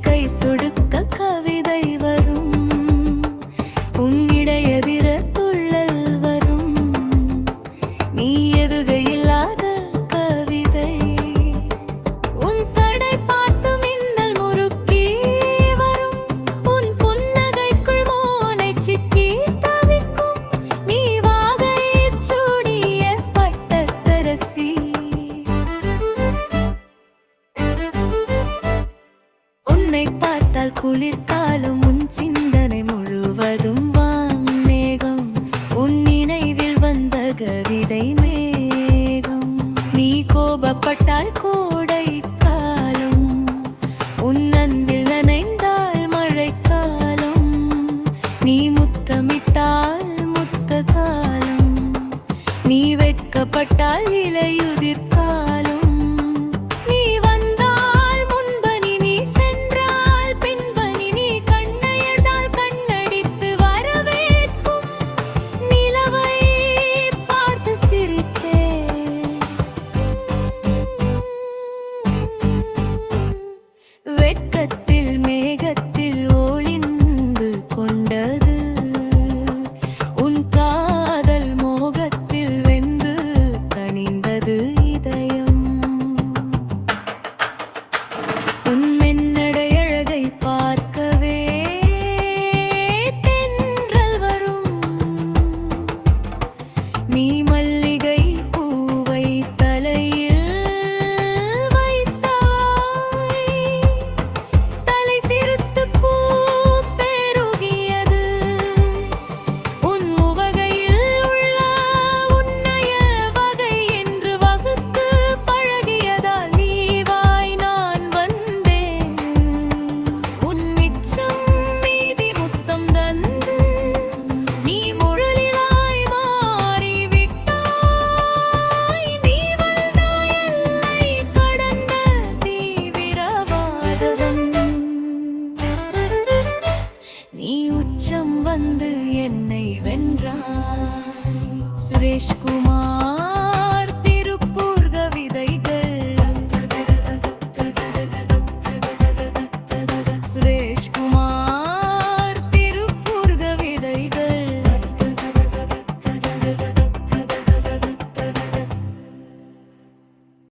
கை சொடுக்க கவிதை வரும், உன்னிடையதிர துள்ளல் வரும். நீ எதுகையில்லாத கவிதை, உன் சடை பார்த்து மின்னல் முறுக்கி வரும், உன் புன்னகைக்குள் மோனை சிக்கி தவிக்கும். நீ வாகைச் சூடிய பட்டத்தரசி, உன்னை பார்த்தால் குளிர்காலம், உன் சிந்தனை முழுவதும் வான்மேகம். உன் நினைவில் வந்த கவிதை மேகம். நீ கோபப்பட்டால் கோடை காலம், உன் அன்பில் நனைந்தால் மழைக்காலம். நீ முத்தமிட்டால் முத்த காலம், நீ வெட்கப்பட்டால் இலையுதிர் காலம். நீ வந்தால் முன்பனி, நீ சென்றால் பின்பனி. நீ கண்ணயர்ந்தால் கண்ணடித்து வரவேற்கும் நிலவை பார்த்து சிரித்தேன். வெட்கத்தில் மேகத்தில் ஒளிந்து கொண்டது, உன் காதல் மோகத்தில் வெந்து கனிந்தது இதயம். உன் மென்னடை அழகை பார்க்கவே தென்றல் வரும். நீ மல்லிகை பூவை தலையில் வைத்தாய், தலை சிறுத்து பூ பெருகியது. உன் உவகையில் உள்ள உன்னைய வகை என்று வகுத்து பழகியதால் நீ வாய் நான் வந்தேன். உன் மிச்சம் மீதி முத்தம் தந்து நீ முழலிலாய் மாறிவிட்டாய். நீ வந்தாய் எல்லை கடந்த தீவிரவாதவன். நீ உச்சம் வந்து என்னை வென்றாய். சுரேஷ்குமார்.